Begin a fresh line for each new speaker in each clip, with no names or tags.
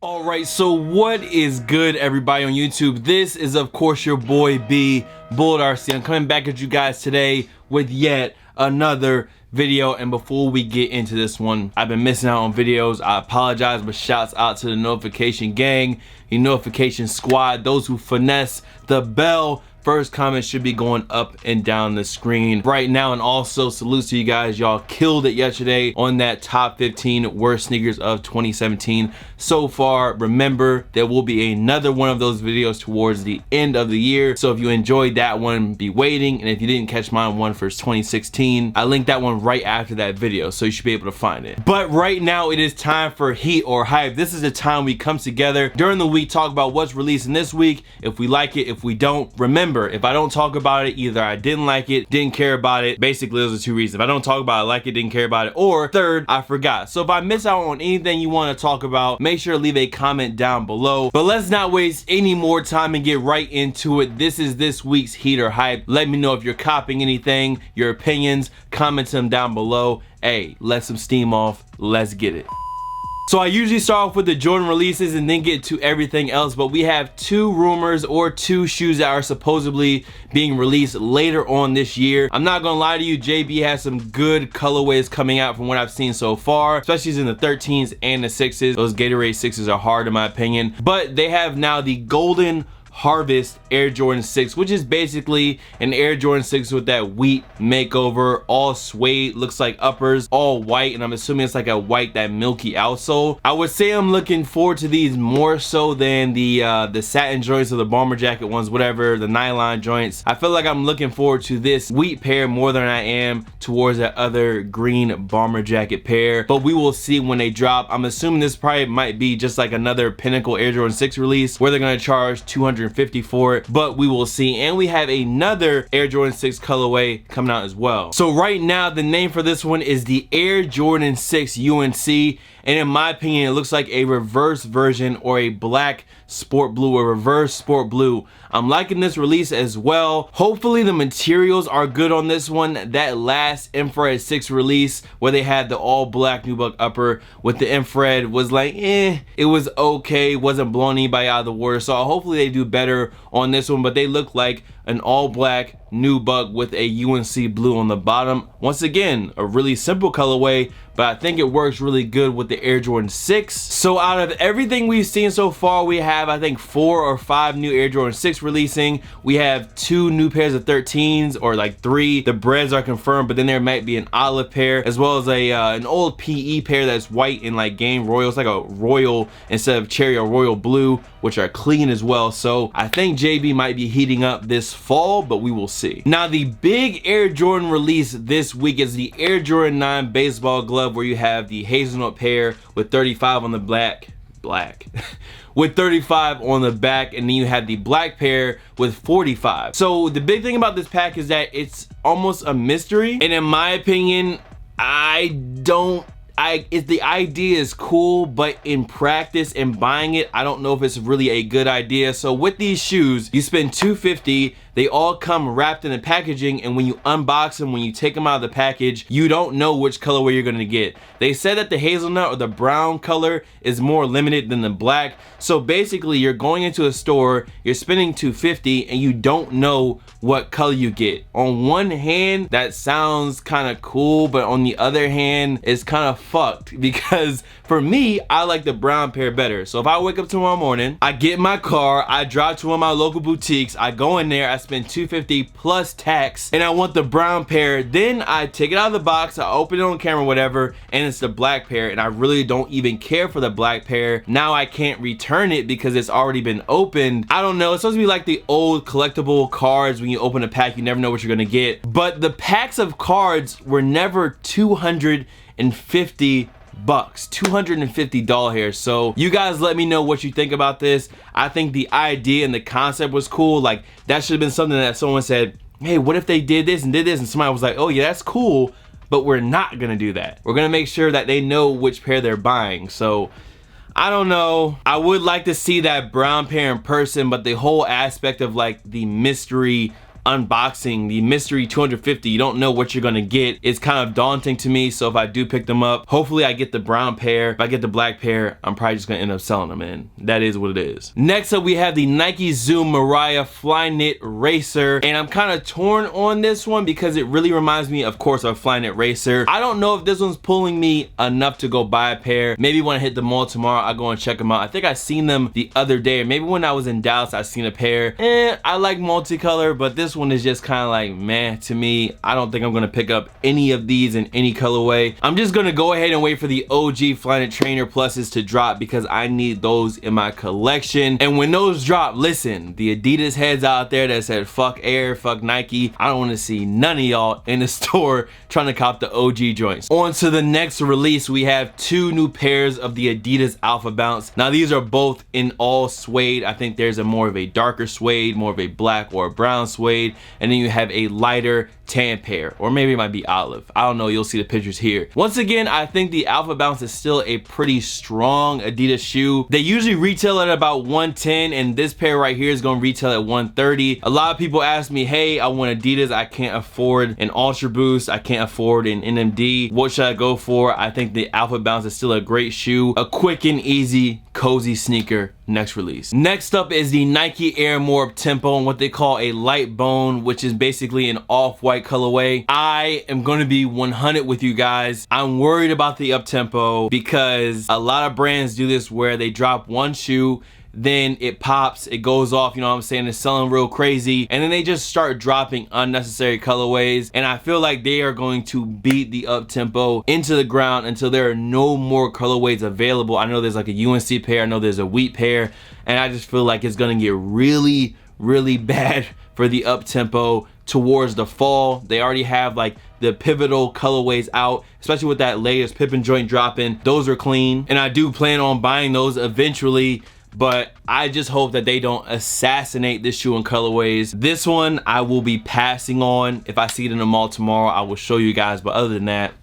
Alright, so what is good, everybody on YouTube? This is of course your boy B, Bullet RC. I'm coming back at you guys today with yet another video, and before we get into this one, I've been missing out on videos. I apologize, but shouts out to the notification gang, your notification squad, those who finesse the bell. First comment should be going up and down the screen right now, and also salutes to you guys. Y'all killed it yesterday on that top 15 worst sneakers of 2017 so far. Remember, there will be another one of those videos towards the end of the year, so if you enjoyed that one, be waiting. And if you didn't catch my one for 2016, I linked that one right after that video, so you should be able to find it. But right now it is time for heat or hype. This is the time we come together during the week, talk about what's releasing this week, if we like it, if we don't. Remember, if I don't talk about it, either I didn't like it, didn't care about it. Basically, those are two reasons. If I don't talk about it, like it, didn't care about it, or third, I forgot. So if I miss out on anything you want to talk about, make sure to leave a comment down below. But let's not waste any more time and get right into it. This is this week's heat or hype. Let me know if you're copying anything, your opinions, comment them down below. Hey, let some steam off. Let's get it. So I usually start off with the Jordan releases and then get to everything else, but we have two rumors or two shoes that are supposedly being released later on this year. I'm not gonna lie to you, JB has some good colorways coming out from what I've seen so far, especially in the 13s and the 6s. Those Gatorade 6s are hard in my opinion, but they have now the golden Harvest Air Jordan 6, which is basically an Air Jordan 6 with that wheat makeover, all suede, looks like uppers, all white, and I'm assuming it's like a white, that milky outsole. I would say I'm looking forward to these more so than the satin joints or the bomber jacket ones, whatever, the nylon joints. I feel like I'm looking forward to this wheat pair more than I am towards that other green bomber jacket pair, but we will see when they drop. I'm assuming this probably might be just like another pinnacle Air Jordan 6 release where they're gonna charge $250 for it, but we will see. And we have another Air Jordan 6 colorway coming out as well. So right now the name for this one is the Air Jordan 6 UNC, and in my opinion it looks like a reverse version or a black sport blue or reverse sport blue. I'm liking this release as well. Hopefully the materials are good on this one. That last infrared 6 release where they had the all black nubuck upper with the infrared was like it was okay, wasn't blowing anybody out of the water. So hopefully they do better on this one, but they look like an all black nubuck with a UNC blue on the bottom. Once again, a really simple colorway, but I think it works really good with the Air Jordan 6. So out of everything we've seen so far, we have I think 4 or 5 new Air Jordan 6 releasing. We have 2 new pairs of 13s, or like 3. The breads are confirmed, but then there might be an olive pair, as well as a an old PE pair that's white and like game royal. It's like a royal instead of cherry or royal blue, which are clean as well. So I think JB might be heating up this fall, but we will see. Now the big Air Jordan release this week is the Air Jordan 9 baseball glove, where you have the hazelnut pair with 35 on the black with 35 on the back, and then you have the black pair with 45. So the big thing about this pack is that it's almost a mystery, and in my opinion, the idea is cool, but in practice and buying it, I don't know if it's really a good idea. So with these shoes, you spend $250. They all come wrapped in the packaging, and when you unbox them, when you take them out of the package, you don't know which colorway you're gonna get. They said that the hazelnut or the brown color is more limited than the black. So basically you're going into a store, you're spending $250, and you don't know what color you get. On one hand, that sounds kind of cool, but on the other hand, it's kind of fucked, because for me, I like the brown pair better. So if I wake up tomorrow morning, I get in my car, I drive to one of my local boutiques, I go in there, I spend $250 plus tax, and I want the brown pair, then I take it out of the box, I open it on camera, whatever, and it's the black pair, and I really don't even care for the black pair. Now I can't return it because it's already been opened. I don't know, it's supposed to be like the old collectible cards. When you open a pack, you never know what you're gonna get, but the packs of cards were never $250, $250 here. So you guys let me know what you think about this. I think the idea and the concept was cool. Like, that should have been something that someone said, hey, what if they did this and did this, and somebody was like, oh yeah, that's cool, but we're not gonna do that. We're gonna make sure that they know which pair they're buying. So I don't know, I would like to see that brown pair in person, but the whole aspect of like the mystery unboxing the mystery 250. You don't know what you're gonna get. It's kind of daunting to me, so if I do pick them up, hopefully I get the brown pair. If I get the black pair, I'm probably just gonna end up selling them, and that is what it is. Next up, we have the Nike Zoom Mariah Flyknit Racer, and I'm kind of torn on this one because it really reminds me, of course, of Flyknit Racer. I don't know if this one's pulling me enough to go buy a pair. Maybe when I hit the mall tomorrow, I'll go and check them out. I think I seen them the other day, or maybe when I was in Dallas, I seen a pair. I like multicolor, but this one is just kind of like meh to me. I don't think I'm gonna pick up any of these in any colorway. I'm just gonna go ahead and wait for the OG Flyknit Trainer Pluses to drop because I need those in my collection. And when those drop, listen, the Adidas heads out there that said fuck Air, fuck Nike, I don't want to see none of y'all in the store trying to cop the OG joints. On to the next release, we have two new pairs of the Adidas Alpha Bounce. Now these are both in all suede. I think there's a more of a darker suede, more of a black or a brown suede, and then you have a lighter tan pair, or maybe it might be olive. I don't know, you'll see the pictures here. Once again, I think the Alpha Bounce is still a pretty strong Adidas shoe. They usually retail at about 110, and this pair right here is gonna retail at 130. A lot of people ask me, hey, I want Adidas, I can't afford an Ultra Boost, I can't afford an NMD, what should I go for? I think the Alpha Bounce is still a great shoe, a quick and easy cozy sneaker. Next release. Next up is the Nike Air More Tempo and what they call a light bone, which is basically an off-white colorway. I am going to be 100 with you guys. I'm worried about the up tempo because a lot of brands do this where they drop one shoe, then it pops, it goes off, you know what I'm saying, it's selling real crazy, and then they just start dropping unnecessary colorways, and I feel like they are going to beat the up tempo into the ground until there are no more colorways available. I know there's like a UNC pair, I know there's a wheat pair, and I just feel like it's gonna get really bad for the up tempo towards the fall. They already have like the pivotal colorways out, especially with that latest Pippin joint dropping. Those are clean, and I do plan on buying those eventually, but I just hope that they don't assassinate this shoe in colorways. This one I will be passing on. If I see it in the mall tomorrow, I will show you guys, but other than that,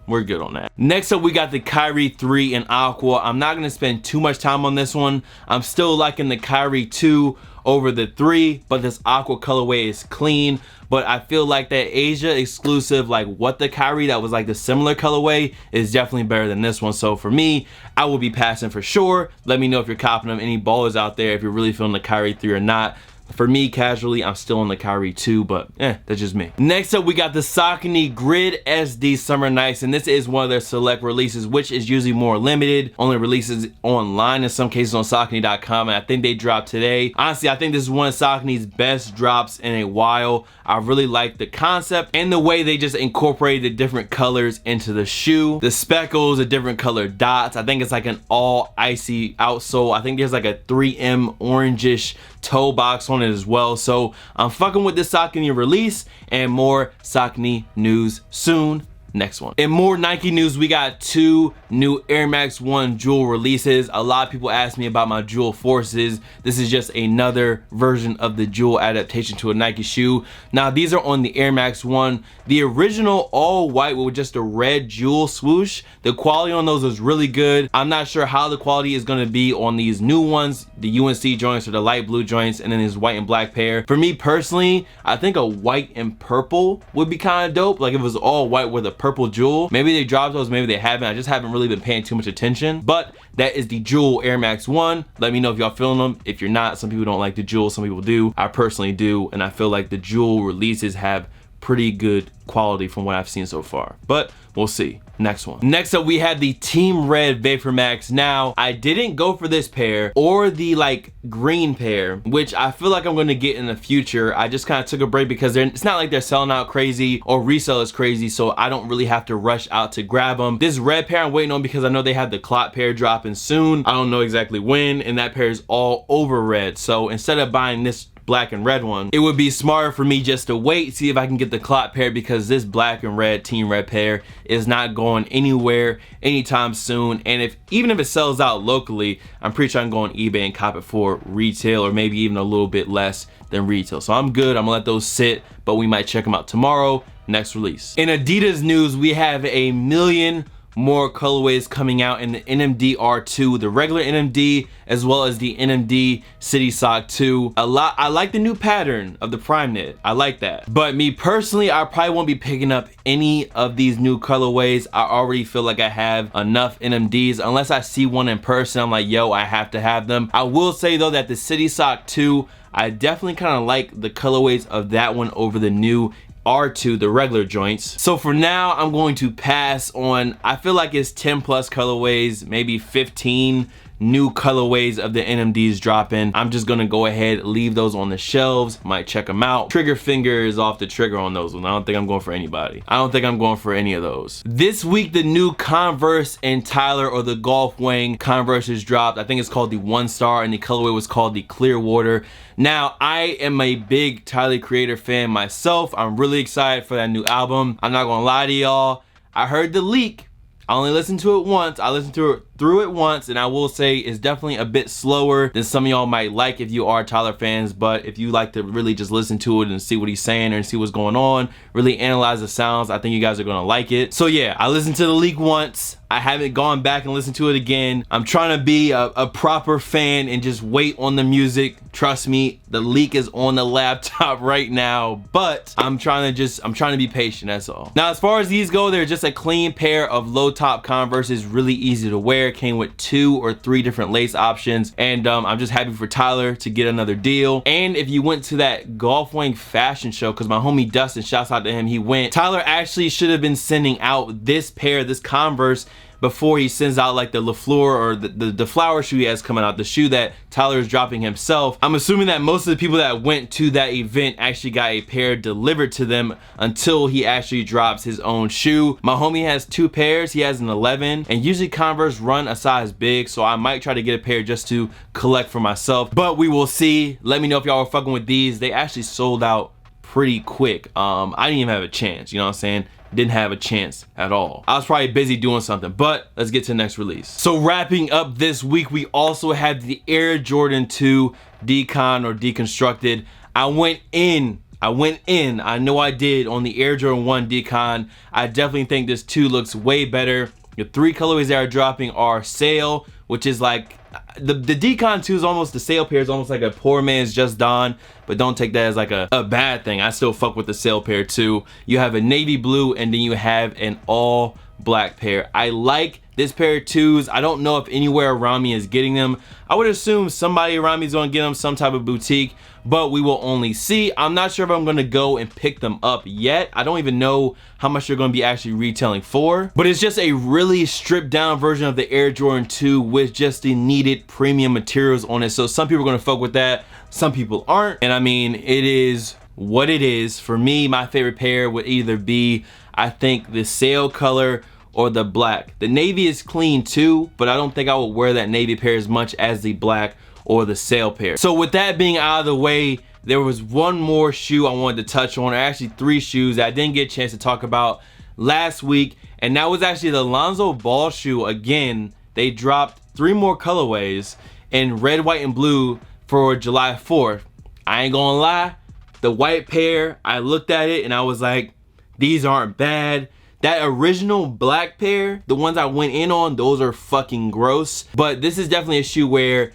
we're good on that. Next up, we got the Kyrie 3 in Aqua. I'm not gonna spend too much time on this one. I'm still liking the Kyrie 2 over the 3, but this Aqua colorway is clean. But I feel like that Asia exclusive, like what the Kyrie that was like the similar colorway, is definitely better than this one. So for me, I will be passing for sure. Let me know if you're copping them, any ballers out there, if you're really feeling the Kyrie 3 or not. For me, casually, I'm still on the Kyrie 2, but that's just me. Next up, we got the Saucony Grid SD Summer Nights, and this is one of their select releases, which is usually more limited, only releases online, in some cases on Saucony.com, and I think they dropped today. Honestly, I think this is one of Saucony's best drops in a while. I really like the concept and the way they just incorporated the different colors into the shoe. The speckles, the different colored dots. I think it's like an all icy outsole. I think there's like a 3M orangish toe box on it as well. So I'm fucking with this Saucony release, and more Saucony news soon. Next one. In more Nike news, we got two new Air Max 1 Jewel releases. A lot of people ask me about my Jewel Forces. This is just another version of the Jewel adaptation to a Nike shoe. Now these are on the Air Max 1. The original all white with just a red Jewel swoosh. The quality on those was really good. I'm not sure how the quality is going to be on these new ones, the UNC joints or the light blue joints, and then this white and black pair. For me personally, I think a white and purple would be kind of dope. Like if it was all white with a purple Jewel. Maybe they dropped those, maybe they haven't. I just haven't really been paying too much attention. But that is the Jewel Air Max 1. Let me know if y'all feeling them. If you're not, some people don't like the Jewel, some people do. I personally do, and I feel like the Jewel releases have pretty good quality from what I've seen so far. But we'll see. Next one. Next up, we had the Team Red Vapor Max. Now, I didn't go for this pair or the like green pair, which I feel like I'm going to get in the future. I just kind of took a break because it's not like they're selling out crazy or resale is crazy, so I don't really have to rush out to grab them. This red pair I'm waiting on because I know they have the clot pair dropping soon. I don't know exactly when, and that pair is all over red. So instead of buying this black and red one, it would be smarter for me just to wait, see if I can get the clot pair, because this black and red Team Red pair is not going anywhere anytime soon. And even if it sells out locally, I'm pretty sure I can go on eBay and cop it for retail, or maybe even a little bit less than retail. So I'm good. I'm gonna let those sit, but we might check them out tomorrow. Next release. In Adidas news, we have a million more colorways coming out in the NMD R2, the regular NMD, as well as the NMD City Sock 2. I like the new pattern of the Prime Knit. I like that. But me personally, I probably won't be picking up any of these new colorways. I already feel like I have enough NMDs. Unless I see one in person, I'm like, yo, I have to have them. I will say though that the City Sock 2, I definitely kind of like the colorways of that one over the new R2, the regular joints. So for now, I'm going to pass on, I feel like it's 10 plus colorways, maybe 15 new colorways of the NMDs dropping. I'm just gonna go ahead, leave those on the shelves, might check them out. Trigger finger is off the trigger on those ones. I don't think I'm going for anybody. I don't think I'm going for any of those. This week, the new Converse and Tyler, or the Golf Wang Converse, is dropped. I think it's called the One Star, and the colorway was called the Clearwater. Now, I am a big Tyler Creator fan myself. I'm really excited for that new album. I'm not gonna lie to y'all. I heard the leak. I only listened to it once. I listened to it through it once, and I will say it's definitely a bit slower than some of y'all might like if you are Tyler fans. But if you like to really just listen to it and see what he's saying and see what's going on, really analyze the sounds, I think you guys are gonna like it. So yeah, I listened to the leak once. I haven't gone back and listened to it again. I'm trying to be a proper fan and just wait on the music. Trust me, the leak is on the laptop right now, but I'm trying to be patient, that's all. Now, as far as these go, they're just a clean pair of low top Converses, really easy to wear. Came with 2 or 3 different lace options, and I'm just happy for Tyler to get another deal. And if you went to that Golf Wang fashion show, because my homie Dustin, shouts out to him, he went. Tyler actually should have been sending out this pair, this Converse, before he sends out like the LaFleur or the flower shoe he has coming out, the shoe that Tyler is dropping himself. I'm assuming that most of the people that went to that event actually got a pair delivered to them until he actually drops his own shoe. My homie has 2 pairs. He has an 11, and usually Converse run a size big, so I might try to get a pair just to collect for myself, but we will see. Let me know if y'all are fucking with these. They actually sold out pretty quick. I didn't even have a chance, you know what I'm saying? Didn't have a chance at all. I was probably busy doing something, but let's get to the next release. So wrapping up this week, we also had the Air Jordan 2 Decon or Deconstructed. I went in, I know I did, on the Air Jordan 1 Decon. I definitely think this 2 looks way better. The 3 colorways that are dropping are Sail, which is like, the Decon 2 is almost, the Sail pair is almost like a poor man's Just Don, but don't take that as like a bad thing. I still fuck with the Sail pair too. You have a navy blue, and then you have an all black pair. I like this pair of 2s. I don't know if anywhere around me is getting them. I would assume somebody around me is gonna get them, some type of boutique, but we will only see. I'm not sure if I'm gonna go and pick them up yet. I don't even know how much they're gonna be actually retailing for, but it's just a really stripped down version of the Air Jordan 2 with just the needed premium materials on it. So some people are gonna fuck with that, some people aren't, and I mean, it is what it is. For me, my favorite pair would either be, I think, the Sail color or the black. The navy is clean too, but I don't think I would wear that navy pair as much as the black or the Sail pair. So with that being out of the way, there was one more shoe I wanted to touch on, or actually 3 shoes that I didn't get a chance to talk about last week, and that was actually the Lonzo ball shoe. Again, they dropped 3 more colorways in red, white, and blue for July 4th. I ain't gonna lie, the white pair, I looked at it and I was like, these aren't bad. That original black pair, the ones I went in on, those are fucking gross. But this is definitely a shoe where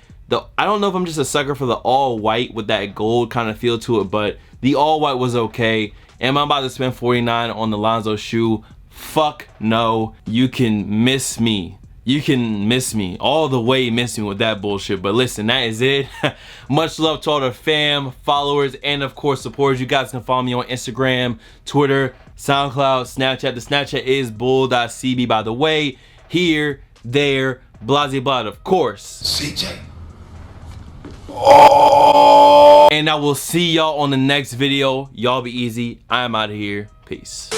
I don't know if I'm just a sucker for the all white with that gold kind of feel to it, but the all white was okay. Am I about to spend $49 on the Lonzo shoe? Fuck no. You can miss me. You can miss me, all the way miss me with that bullshit. But listen, that is it. Much love to all the fam, followers, and of course supporters. You guys can follow me on Instagram, Twitter, SoundCloud, Snapchat. The Snapchat is bull.cb, by the way. Here, there, blase blah, of course.
CJ. Oh.
And I will see y'all on the next video. Y'all be easy. I'm out of here. Peace.